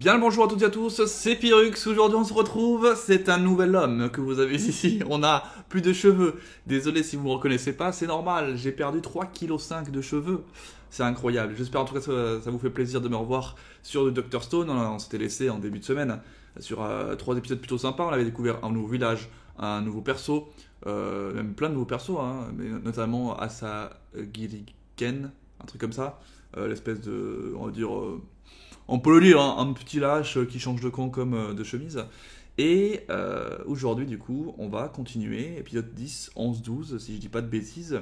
Bien le bonjour à toutes et à tous, c'est Pyrrhux, aujourd'hui on se retrouve, c'est un nouvel homme que vous avez ici, on a plus de cheveux, désolé si vous ne me reconnaissez pas, c'est normal, j'ai perdu 3,5 kg de cheveux, c'est incroyable, j'espère en tout cas que ça vous fait plaisir de me revoir sur le Dr Stone, on s'était laissé en début de semaine, sur 3 épisodes plutôt sympas, on avait découvert un nouveau village, un nouveau perso, même plein de nouveaux persos, hein, mais notamment Asa Giriken, un truc comme ça, l'espèce de, on va dire... on peut le lire, hein, un petit lâche qui change de camp comme de chemise. Et aujourd'hui, du coup, on va continuer, épisode 10, 11, 12, si je dis pas de bêtises.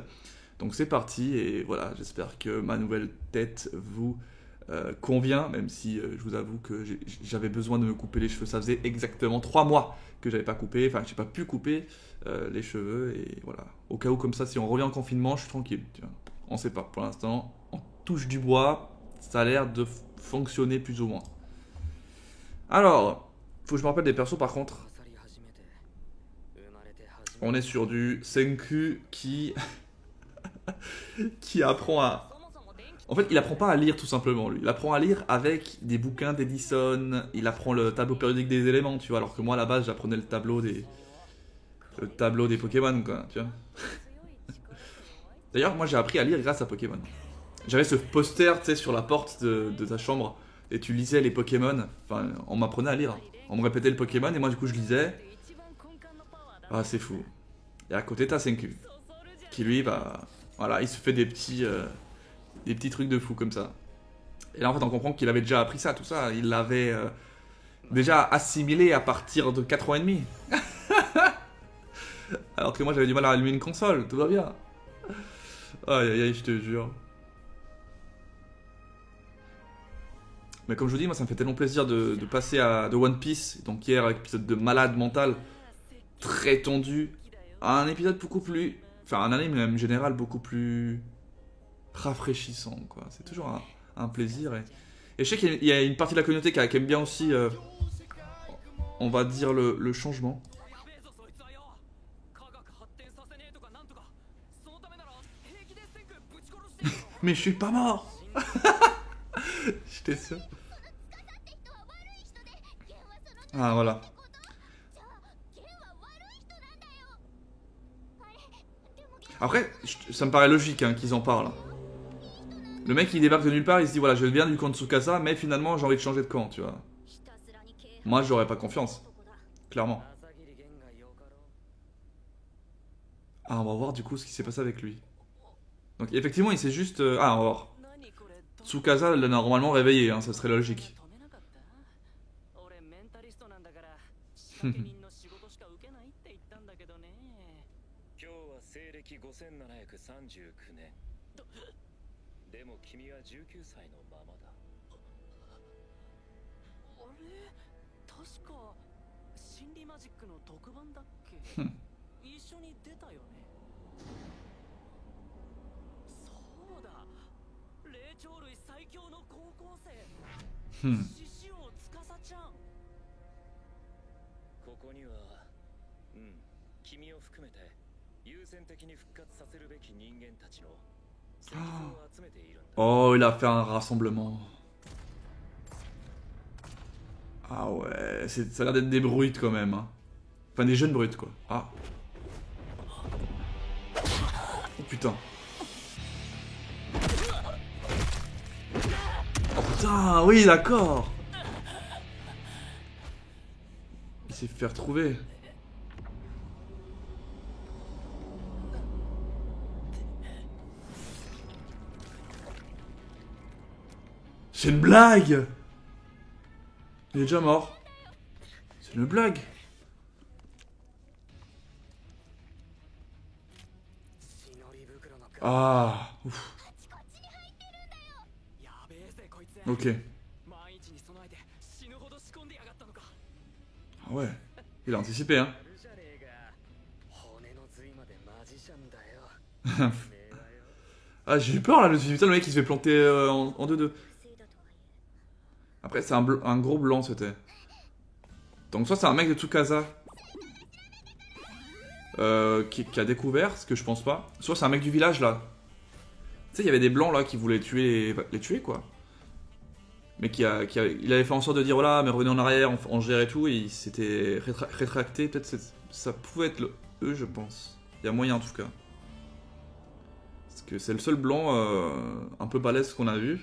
Donc c'est parti, et voilà, j'espère que ma nouvelle tête vous convient, même si je vous avoue que j'avais besoin de me couper les cheveux. Ça faisait exactement 3 mois que j'avais pas coupé, enfin, que j'ai pas pu couper les cheveux, et voilà. Au cas où, comme ça, si on revient en confinement, je suis tranquille. Tu vois. On sait pas, pour l'instant, on touche du bois, ça a l'air de fonctionner plus ou moins. Alors, faut que je me rappelle des persos par contre. On est sur du Senku qui qui apprend à... En fait, il apprend pas à lire tout simplement, lui. Il apprend à lire avec des bouquins d'Edison. Il apprend le tableau périodique des éléments, tu vois. Alors que moi, à la base, j'apprenais le tableau des Pokémon, quoi, tu vois. D'ailleurs, moi, j'ai appris à lire grâce à Pokémon. J'avais ce poster, tu sais, sur la porte de ta chambre, et tu lisais les Pokémon. Enfin, on m'apprenait à lire. On me répétait le Pokémon, et moi, du coup, je lisais. Ah, c'est fou. Et à côté, t'as Senku, qui lui, bah, voilà, il se fait des petits trucs de fou comme ça. Et là, en fait, on comprend qu'il avait déjà appris ça, tout ça. Il l'avait déjà assimilé à partir de 4 ans et demi. Alors que moi, j'avais du mal à allumer une console, tout va bien. Aïe aïe aïe, je te jure. Mais comme je vous dis, moi ça me fait tellement plaisir de passer à de One Piece, donc hier avec épisode de malade mental, très tendu, à un épisode beaucoup plus, enfin un anime même général beaucoup plus rafraîchissant, quoi. C'est toujours un plaisir. Et je sais qu'il y a une partie de la communauté qui aime bien aussi, on va dire, le changement. Mais je suis pas mort. J'étais sûr. Ah voilà. Après, ça me paraît logique hein, qu'ils en parlent. Le mec il débarque de nulle part, il se dit voilà je viens du camp de Tsukasa, mais finalement j'ai envie de changer de camp, tu vois. Moi j'aurais pas confiance, clairement. Ah on va voir du coup ce qui s'est passé avec lui. Donc effectivement il s'est juste... Ah on va voir. Tsukasa l'a normalement réveillé, hein, ça serait logique. Oh, il a fait un rassemblement. Ah ouais, ça a l'air d'être des brutes quand même. Hein. Enfin, des jeunes brutes quoi. Ah. Oh putain. Oh putain, oui, d'accord. Il s'est fait retrouver. C'est une blague. Il est déjà mort. C'est une blague. Ah, ouf. Ok. Ah ouais, il a anticipé hein. Ah j'ai eu peur là, je me suis dit putain le mec il se fait planter en 2-2. Après c'est un gros blanc c'était. Donc soit c'est un mec de Tsukasa qui a découvert, ce que je pense pas. Soit c'est un mec du village là. Tu sais il y avait des blancs là qui voulaient les tuer quoi. Mais il avait fait en sorte de dire voilà, mais revenez en arrière, on gère et tout, et il s'était rétracté. Peut-être ça pouvait être eux, je pense. Il y a moyen en tout cas. Parce que c'est le seul blanc un peu balèze qu'on a vu.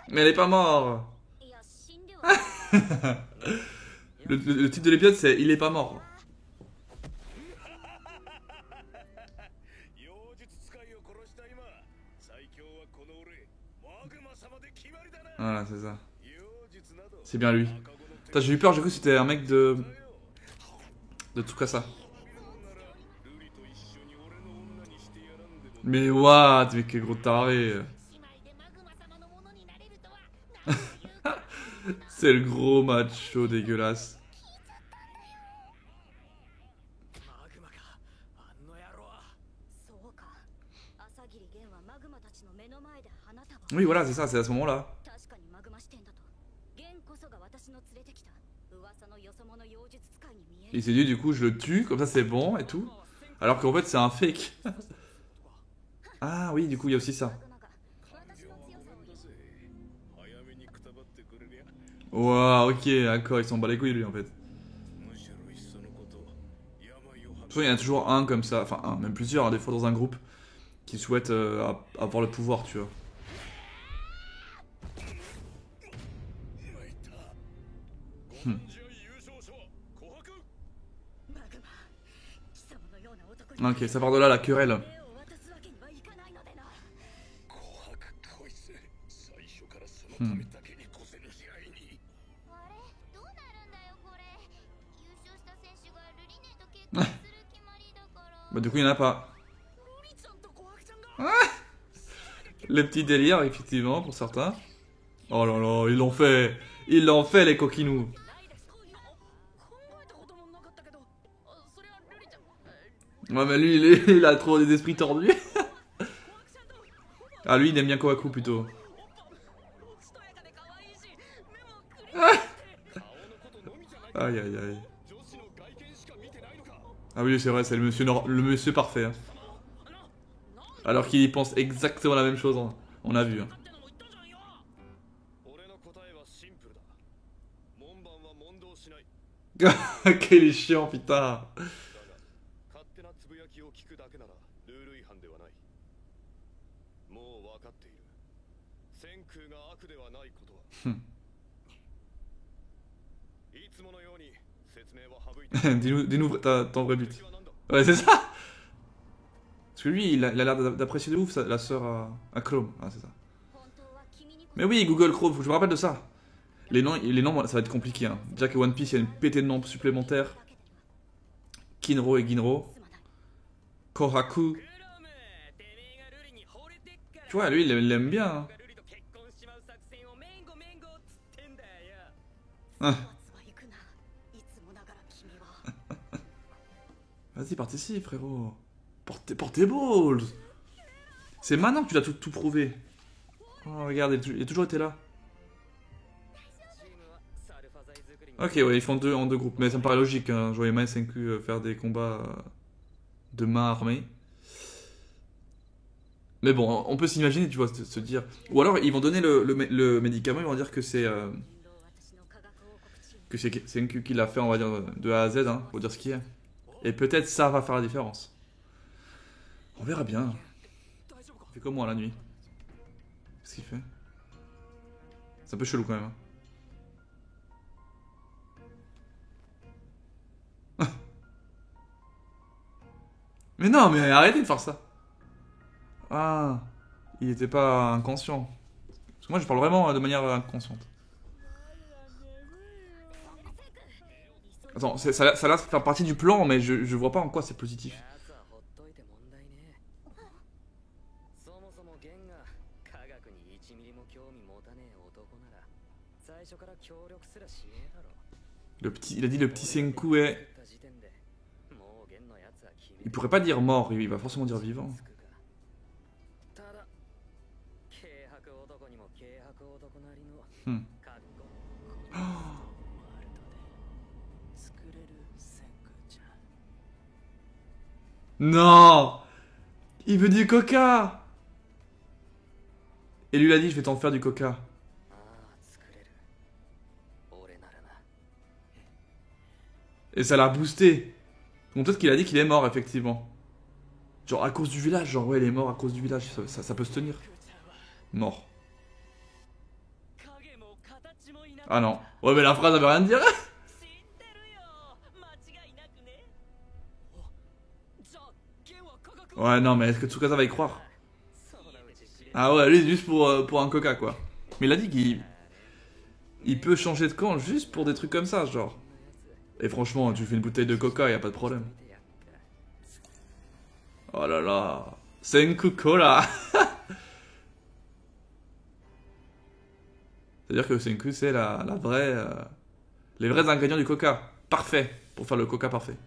Mais elle est pas morte. Le titre de l'épisode c'est Il est pas mort. Voilà, c'est ça. C'est bien lui. J'ai eu peur, j'ai cru que c'était un mec de Tsukasa. Mais what? Mais quel gros taré. C'est le gros macho dégueulasse. Oui, voilà, c'est ça, c'est à ce moment-là. Il s'est dit, du coup, je le tue, comme ça c'est bon et tout. Alors qu'en fait, c'est un fake. Ah oui, du coup, il y a aussi ça. Waouh, ok, d'accord, ils s'en bat les couilles, lui, en fait. De toute façon, il y en a toujours un comme ça, enfin, un, même plusieurs, hein, des fois dans un groupe, qui souhaitent avoir le pouvoir, tu vois. Ok, ça part de là, la querelle. Bah du coup, il n'y en a pas. Les petits délires, effectivement, pour certains. Oh là là, ils l'ont fait. Ils l'ont fait, les coquinous. Ouais, mais lui, il a trop des esprits tordus. Ah, lui, il aime bien Kohaku plutôt. Aïe, aïe, aïe. Ah oui, c'est vrai, c'est le monsieur parfait. Hein. Alors qu'il y pense exactement la même chose, hein. On a vu. Hein. Quel est chiant, putain. Dis-nous ton vrai but. Ouais, c'est ça. Parce que lui, il a l'air d'apprécier de ouf la sœur à Chrome. Ah, c'est ça. Mais oui, Google Chrome, faut que je me rappelle de ça. Les noms, ça va être compliqué. Hein. Déjà que One Piece, il y a une pétée de noms supplémentaires. Kinro et Ginro. Kohaku. Tu vois, lui, il l'aime bien. Hein. Ah. Vas-y, participe, frérot. Portez balls. C'est maintenant que tu l'as tout prouvé. Oh, regarde, il a toujours été là. Ok, ouais, ils font en deux groupes. Mais ça me paraît logique. Hein. Je voyais Mai Senku faire des combats de main armée. Mais bon, on peut s'imaginer, tu vois, se dire. Ou alors, ils vont donner le médicament, ils vont dire que c'est Senku qui l'a fait, on va dire, de A à Z, hein, pour dire ce qu'il y a. Et peut-être ça va faire la différence. On verra bien. Il fait comme moi la nuit. Qu'est-ce qu'il fait? C'est un peu chelou quand même. Hein. Mais non, mais arrêtez de faire ça. Ah, il était pas inconscient. Parce que moi je parle vraiment de manière inconsciente. Attends, ça a l'air de faire partie du plan, mais je vois pas en quoi c'est positif. Il a dit le petit Senku est... Il pourrait pas dire mort, il va forcément dire vivant. Hmm. Oh. Non! Il veut du coca! Et lui il a dit je vais t'en faire du coca. Et ça l'a boosté. Donc peut-être qu'il a dit qu'il est mort effectivement. Genre à cause du village, genre ouais il est mort à cause du village, ça peut se tenir. Mort. Ah non. Ouais mais la phrase avait rien à dire. Ouais non mais est-ce que Tsukasa va y croire? Ah ouais lui juste pour un coca quoi. Mais il a dit qu'il peut changer de camp juste pour des trucs comme ça genre. Et franchement tu fais une bouteille de coca y a pas de problème. Oh là là. Senku Cola. C'est-à-dire que Senku c'est la vraie... les vrais ingrédients du coca. Parfait. Pour faire le coca parfait.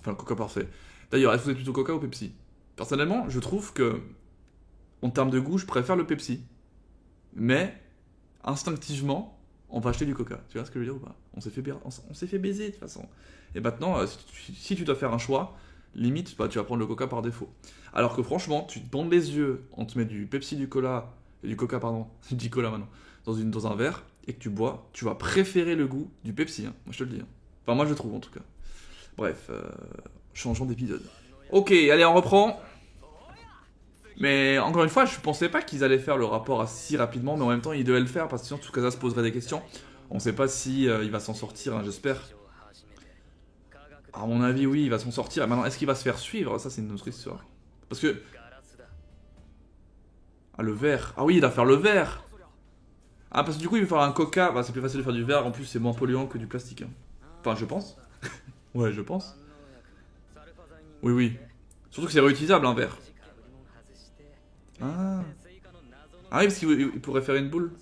Enfin le coca parfait. D'ailleurs, est-ce que vous êtes plutôt coca ou Pepsi? Personnellement, je trouve que, en termes de goût, je préfère le Pepsi. Mais, instinctivement, on va acheter du coca. Tu vois ce que je veux dire ou pas? On s'est fait baiser de toute façon. Et maintenant, si tu dois faire un choix, limite, bah, tu vas prendre le coca par défaut. Alors que franchement, tu te bandes les yeux, on te met du Pepsi, du cola, du coca, pardon, je dis cola maintenant, dans un verre, et que tu bois, tu vas préférer le goût du Pepsi. Hein. Moi, je te le dis. Hein. Enfin, moi, je trouve en tout cas. Bref, changeons d'épisode. Ok, allez, on reprend. Mais encore une fois, je pensais pas qu'ils allaient faire le rapport si rapidement, mais en même temps, ils devaient le faire parce que sinon Tsukasa se poserait des questions. On sait pas si il va s'en sortir, hein, j'espère. À mon avis, oui, il va s'en sortir. Et maintenant, est-ce qu'il va se faire suivre? Ça, c'est une autre histoire. Parce que... Ah, le verre. Ah oui, il va faire le verre. Ah, parce que du coup, il va faire un coca. Bah, c'est plus facile de faire du verre. En plus, c'est moins polluant que du plastique. Hein. Enfin, je pense. Ouais, je pense. Oui, oui. Surtout que c'est réutilisable, un verre. Ah. Ah oui, parce qu'il pourrait faire une boule.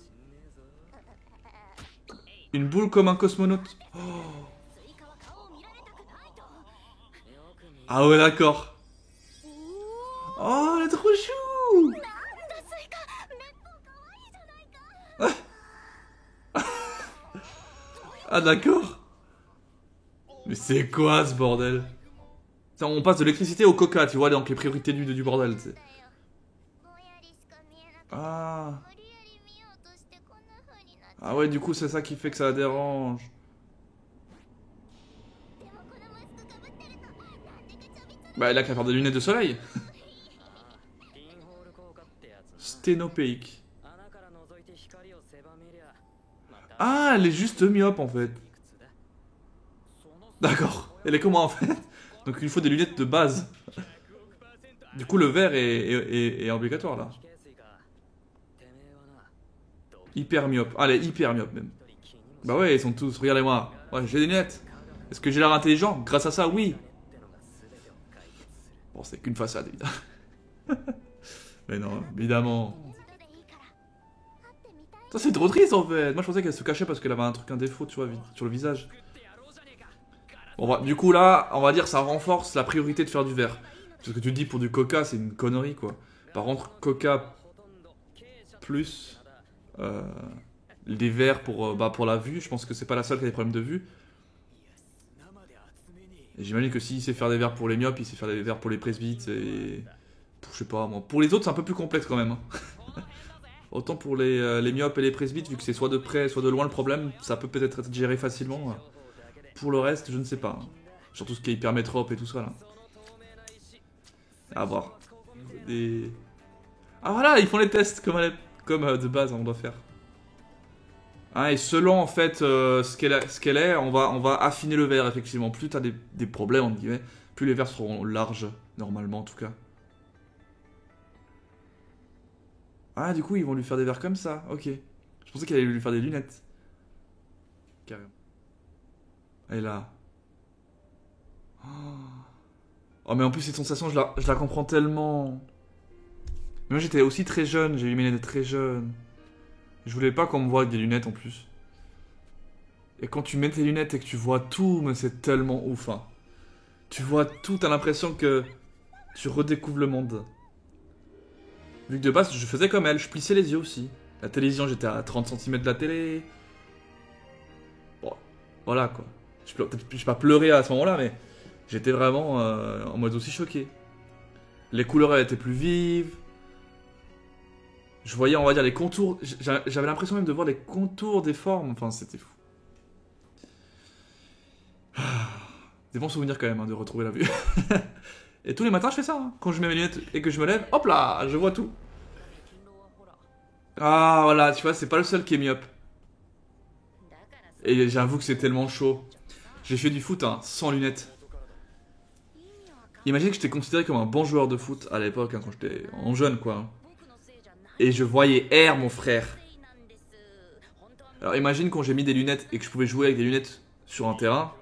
Une boule comme un cosmonaute. Oh. Ah ouais, d'accord. Oh, elle est trop chou. Ah d'accord. Mais c'est quoi ce bordel? On passe de l'électricité au coca, tu vois, donc les priorités du bordel, tu sais. Ah. Ah ouais, du coup, c'est ça qui fait que ça la dérange. Bah, il a qu'à faire des lunettes de soleil. Sténopéique. Ah, elle est juste myope en fait. D'accord. Elle est comment en fait? Donc il faut des lunettes de base. Du coup, le verre est obligatoire là. Hyper myope. Ah, elle est hyper myope même. Bah ouais, ils sont tous. Regardez-moi. Ouais, j'ai des lunettes. Est-ce que j'ai l'air intelligent? Grâce à ça, oui. Bon, c'est qu'une façade, évidemment. Mais non, évidemment. Ça, c'est trop triste en fait. Moi, je pensais qu'elle se cachait parce qu'elle avait un défaut, tu vois, sur le visage. Bon, du coup, là, on va dire ça renforce la priorité de faire du verre. Parce que tu dis pour du coca, c'est une connerie, quoi. Par contre, coca plus les verres pour la vue, je pense que c'est pas la seule qui a des problèmes de vue. Et j'imagine que s'il sait faire des verres pour les myopes, il sait faire des verres pour les presbytes et... je sais pas, moi. Pour les autres, c'est un peu plus complexe quand même. Hein. Autant pour les myopes et les presbytes, vu que c'est soit de près, soit de loin le problème, ça peut peut-être être géré facilement. Pour le reste, je ne sais pas. Hein. Surtout ce qui est hypermétrope et tout ça, là. À voir. Ah voilà, ils font les tests comme de base on doit faire. Ah, et selon en fait ce qu'elle est, on va affiner le verre effectivement. Plus t'as des problèmes entre guillemets, plus les verres seront larges, normalement en tout cas. Ah du coup ils vont lui faire des verres comme ça, ok. Je pensais qu'elle allait lui faire des lunettes. Carrément. Elle est là. Oh mais en plus cette sensation je la comprends tellement. Mais moi j'étais aussi très jeune, j'ai eu mes lunettes très jeune. Je voulais pas qu'on me voie avec des lunettes en plus. Et quand tu mets tes lunettes et que tu vois tout, mais c'est tellement ouf. Hein. Tu vois tout, t'as l'impression que tu redécouvres le monde. Vu que de base, je faisais comme elle, je plissais les yeux aussi. La télévision, j'étais à 30 cm de la télé. Bon, voilà quoi. Je vais pas pleurer à ce moment-là, mais j'étais vraiment en mode aussi choqué. Les couleurs, elles étaient plus vives. Je voyais, on va dire, les contours. J'avais l'impression même de voir les contours des formes. Enfin, c'était fou. Des bons souvenirs quand même hein, de retrouver la vue. Et tous les matins, je fais ça. Hein. Quand je mets mes lunettes et que je me lève, hop là, je vois tout. Ah, voilà, tu vois, c'est pas le seul qui est myope. Et j'avoue que c'est tellement chaud. J'ai fait du foot hein, sans lunettes. Imagine que j'étais considéré comme un bon joueur de foot à l'époque, hein, quand j'étais en jeune, quoi. Et je voyais R, mon frère. Alors imagine quand j'ai mis des lunettes et que je pouvais jouer avec des lunettes sur un terrain.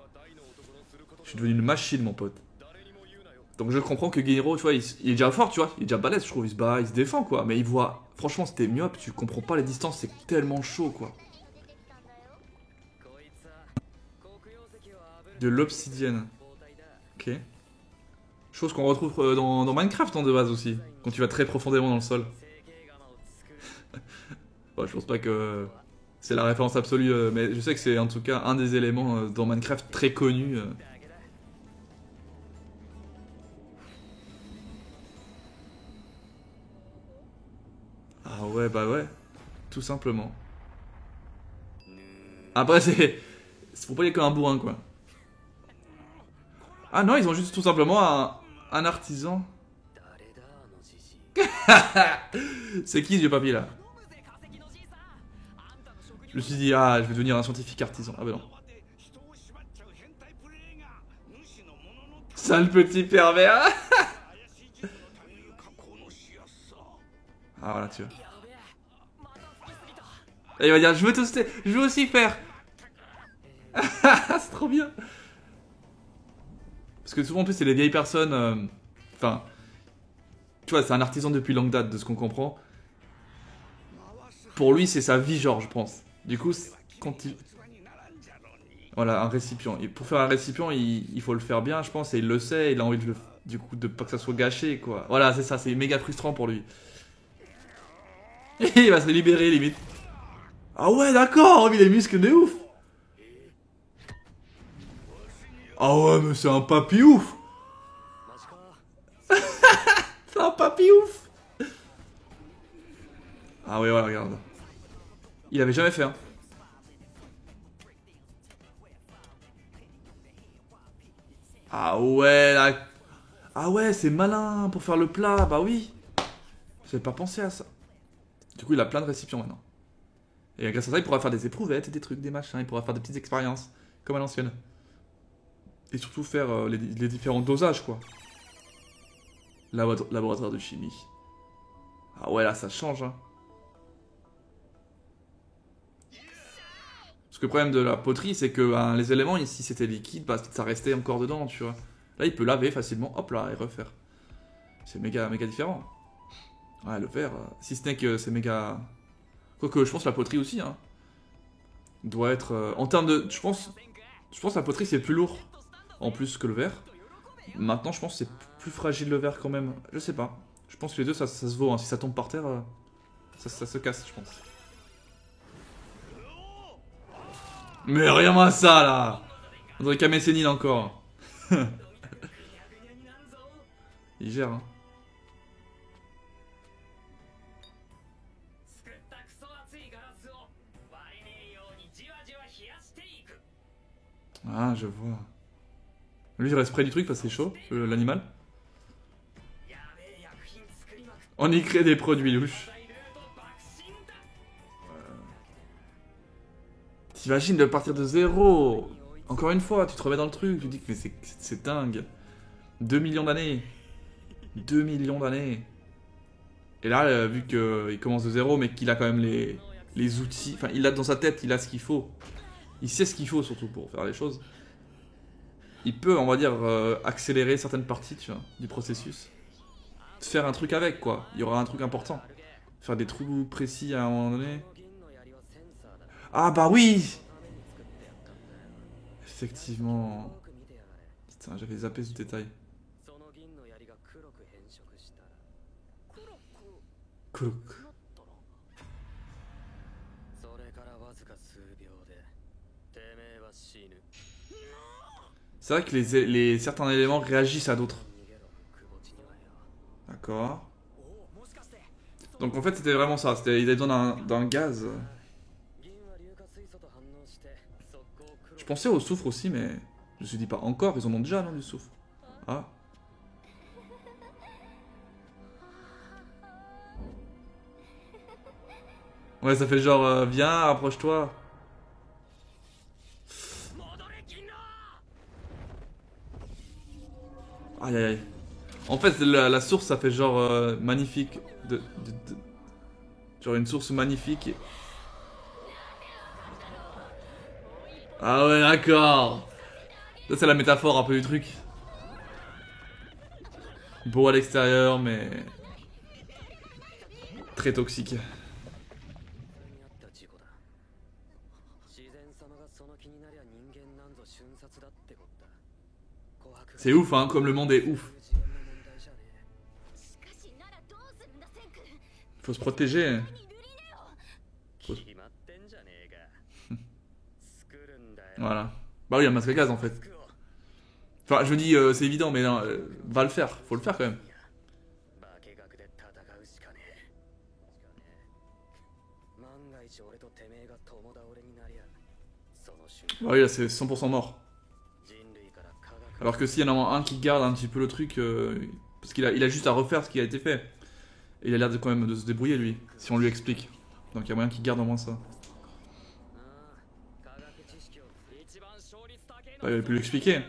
Je suis devenu une machine, mon pote. Donc je comprends que Guerrero, tu vois, il est déjà fort, tu vois. Il est déjà balèze, je trouve. Il se bat, il se défend, quoi. Mais il voit... Franchement, c'était myope, tu comprends pas les distances, c'est tellement chaud, quoi. De l'obsidienne. Ok. Chose qu'on retrouve dans Minecraft, hein, de base, aussi. Quand tu vas très profondément dans le sol. Bon, je pense pas que... C'est la référence absolue, mais je sais que c'est en tout cas un des éléments dans Minecraft très connu. Ah ouais, bah ouais, tout simplement. Après, faut pas y aller comme un bourrin, quoi. Ah non, ils ont juste tout simplement un artisan. C'est qui ce vieux papy, là? Je me suis dit, ah, je vais devenir un scientifique artisan. Ah bah non. Sale petit pervers. Ah voilà, tu vois. Et il va dire, je veux toaster, je veux aussi faire. C'est trop bien. Parce que souvent en plus c'est les vieilles personnes. Enfin, tu vois, c'est un artisan depuis longue date de ce qu'on comprend. Pour lui, c'est sa vie, genre, je pense. Du coup, quand il... Voilà, un récipient. Et pour faire un récipient, il faut le faire bien, je pense, et il le sait, il a envie de le... Du coup, de pas que ça soit gâché, quoi. Voilà, c'est ça, c'est méga frustrant pour lui. Il va se libérer, limite. Ah ouais, d'accord, il a les muscles de ouf. Ah ouais, mais c'est un papy ouf. C'est un papy ouf. Ah ouais, voilà, regarde. Il avait jamais fait, hein. Ah ouais, là... Ah ouais, c'est malin pour faire le plat, bah oui. J'avais pas pensé à ça. Du coup, il a plein de récipients maintenant. Et grâce à ça, il pourra faire des éprouvettes et des trucs, des machins. Il pourra faire des petites expériences, comme à l'ancienne. Et surtout faire les différents dosages, quoi. Laboratoire de chimie. Ah ouais, là, ça change, hein. Parce que le problème de la poterie, c'est que ben, les éléments, si c'était liquide, bah, ça restait encore dedans, tu vois. Là, il peut laver facilement, hop là, et refaire. C'est méga, méga différent. Ouais, le verre, si ce n'est que c'est méga... Quoique, je pense que la poterie aussi, hein, doit être... en termes de... Je pense que la poterie, c'est plus lourd, en plus que le verre. Maintenant, je pense que c'est plus fragile le verre quand même. Je sais pas. Je pense que les deux, ça se vaut. Hein. Si ça tombe par terre, ça se casse, je pense. Mais rien à ça, là. On dirait Kame Sennin encore. Il gère, hein. Ah, je vois. Lui, il reste près du truc parce que c'est chaud, l'animal. On y crée des produits louches. T'imagines de partir de zéro. Encore une fois, tu te remets dans le truc, tu dis que c'est dingue. 2 millions d'années. 2 millions d'années. Et là, vu qu'il commence de zéro, mais qu'il a quand même les outils, enfin, il a dans sa tête, il a ce qu'il faut. Il sait ce qu'il faut surtout pour faire les choses. Il peut, on va dire, accélérer certaines parties, tu vois, du processus. Faire un truc avec, quoi. Il y aura un truc important. Faire des trous précis à un moment donné. Ah bah oui. Effectivement. Putain, j'avais zappé ce détail. Kuruk. C'est vrai que certains éléments réagissent à d'autres. D'accord. Donc en fait c'était vraiment ça, ils avaient besoin d'un gaz. Je pensais au soufre aussi mais je me suis dit pas encore, ils en ont déjà non du soufre. Ah. Ouais ça fait genre viens approche-toi. Aïe aïe aïe. En fait la source ça fait genre magnifique. Genre une source magnifique. Ah ouais d'accord. Ça c'est la métaphore un peu du truc. Beau à l'extérieur mais très toxique. C'est ouf hein, comme le monde est ouf. Faut se protéger. Voilà. Bah oui, un masque à gaz en fait. Enfin, je me dis, c'est évident, mais non, va le faire. Faut le faire quand même. Bah oui, là c'est 100% mort. Alors que s'il y en a un qui garde un petit peu le truc, parce qu'il a juste à refaire ce qui a été fait. Et il a l'air de, quand même de se débrouiller lui, si on lui explique. Donc il y a moyen qu'il garde au moins ça. Bah, il aurait pu lui expliquer.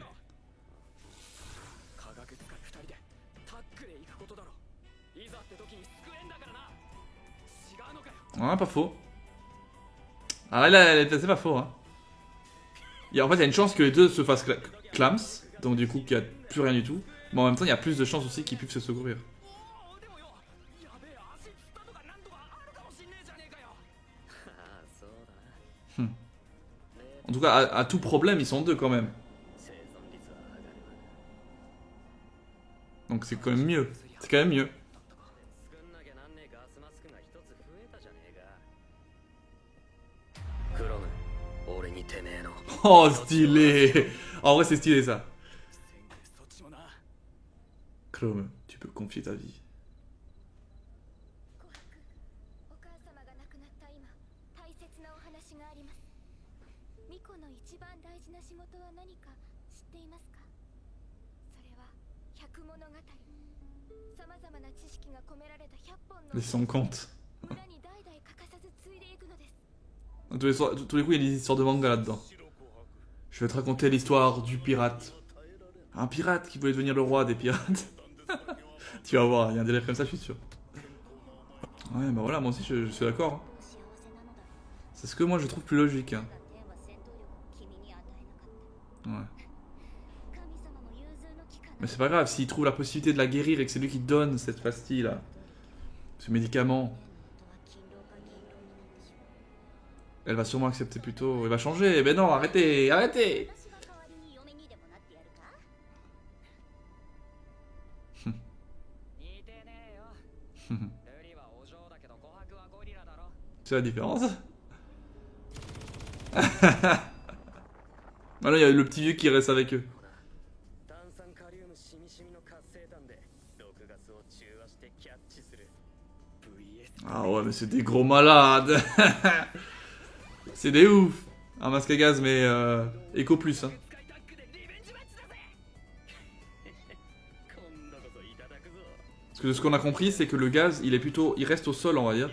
Ouais, pas faux. Ah là, c'est pas faux. Hein. En fait, il y a une chance que les deux se fassent clams, donc du coup, qu'il n'y a plus rien du tout. Mais en même temps, il y a plus de chances aussi qu'ils puissent se secourir. En tout cas, à tout problème, ils sont deux quand même. Donc c'est quand même mieux. C'est quand même mieux. Oh, stylé. En vrai, c'est stylé ça. Chrome, tu peux confier ta vie. Les 100 comptes. Tous les coups, il y a des histoires de manga là-dedans. Je vais te raconter l'histoire du pirate. Un pirate qui voulait devenir le roi des pirates. Tu vas voir, il y a un délire comme ça, je suis sûr. Ouais, bah voilà, moi aussi je suis d'accord. Hein. C'est ce que moi je trouve plus logique. Hein. Ouais. Mais c'est pas grave, s'il trouve la possibilité de la guérir et que c'est lui qui donne cette pastille là, ce médicament, elle va sûrement accepter plus tôt. Elle va changer. Mais non, arrêtez, arrêtez. C'est la différence. Maintenant, il y a le petit vieux qui reste avec eux. Ah ouais, mais c'est des gros malades. C'est des ouf. Un masque à gaz, mais éco plus. Hein. Parce que de ce qu'on a compris, c'est que le gaz, il reste au sol, on va dire.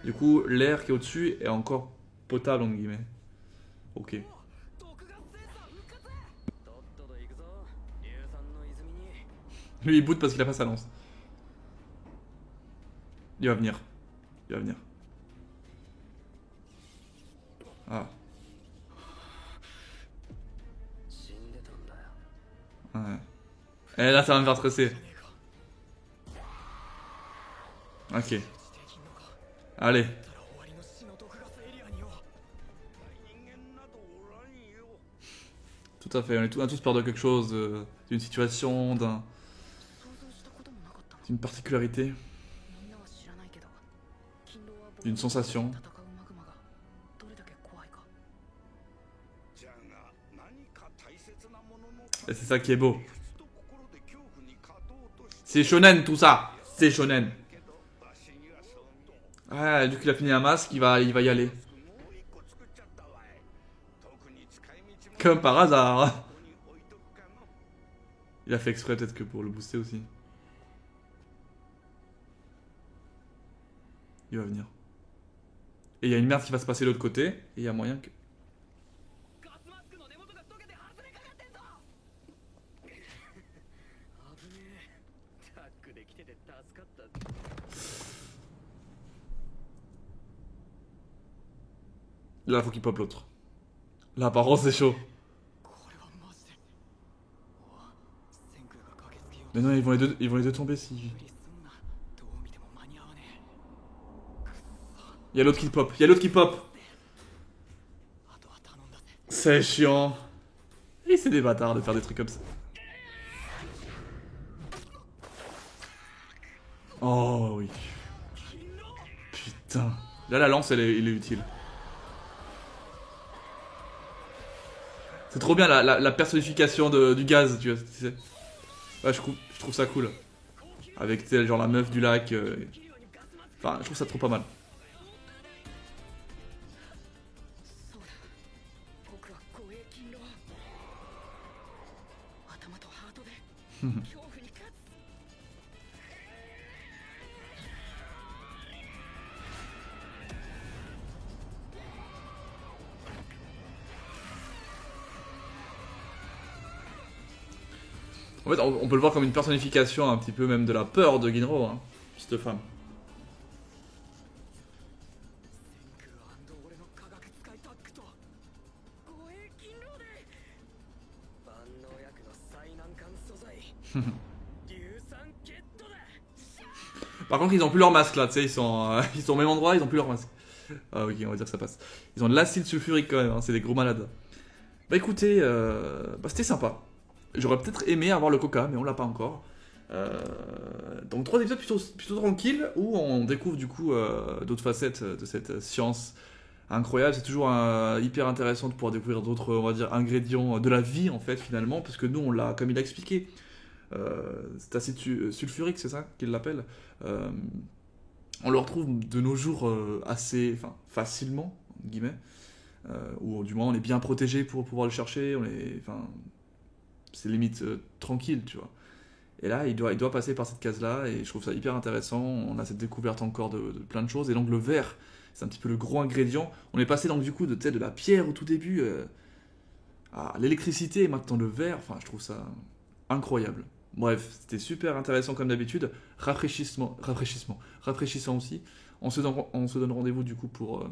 Du coup, l'air qui est au-dessus est encore potable, entre guillemets. Ok. Lui, il boude parce qu'il a pas sa lance. Il va venir. Il va venir. Ah. Ouais. Et là, ça va me faire stresser. Ok. Allez. Tout à fait, on a tous peur de quelque chose, d'une situation, d'une particularité, d'une sensation. Et c'est ça qui est beau. C'est shonen tout ça, c'est shonen. Ouais, vu qu'il a fini un masque, il va y aller. Comme par hasard. Il a fait exprès peut-être que pour le booster aussi. Il va venir. Et il y a une merde qui va se passer de l'autre côté. Et il y a moyen que... Là, faut qu'il pop l'autre. Là, par contre, c'est chaud. Mais non, ils vont les deux tomber si... Il y a l'autre qui pop. Il y a l'autre qui pop. C'est chiant. Et c'est des bâtards de faire des trucs comme ça. Oh oui. Putain. Là, la lance, elle est utile. C'est trop bien la personnification du gaz, tu vois. Tu sais. Ouais, je trouve ça cool. Avec, tu sais, genre la meuf du lac. Enfin, je trouve ça trop pas mal. En fait, on peut le voir comme une personnification un petit peu même de la peur de Ginro, hein, cette femme. Par contre, ils ont plus leur masque là, tu sais, ils sont au même endroit, ils ont plus leur masque. Ah ok, on va dire que ça passe. Ils ont de l'acide sulfurique quand même, hein, c'est des gros malades. Bah écoutez, c'était sympa. J'aurais peut-être aimé avoir le coca, mais on l'a pas encore. Donc 3 épisodes plutôt tranquilles, où on découvre du coup d'autres facettes de cette science incroyable. C'est toujours hyper intéressant de pouvoir découvrir d'autres, on va dire, ingrédients de la vie en fait finalement, parce que nous on l'a, comme il a expliqué, cet acide sulfurique, c'est ça qu'il l'appelle. On le retrouve de nos jours assez, facilement, entre guillemets, ou du moins on est bien protégé pour pouvoir le chercher. C'est limite tranquille, tu vois. Et là, il doit passer par cette case-là, et je trouve ça hyper intéressant. On a cette découverte encore de plein de choses. Et donc le verre, c'est un petit peu le gros ingrédient. On est passé donc du coup de la pierre au tout début à l'électricité, et maintenant le verre. Enfin, je trouve ça incroyable. Bref, c'était super intéressant comme d'habitude. Rafraîchissant aussi. On se donne rendez-vous du coup pour,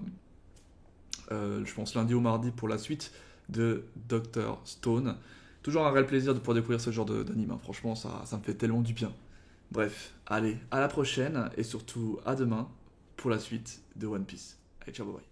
je pense, lundi ou mardi pour la suite de Dr. Stone. Toujours un réel plaisir de pouvoir découvrir ce genre d'anime, hein. Franchement, ça me fait tellement du bien. Bref, allez, à la prochaine, et surtout à demain pour la suite de One Piece. Allez, ciao, bye bye.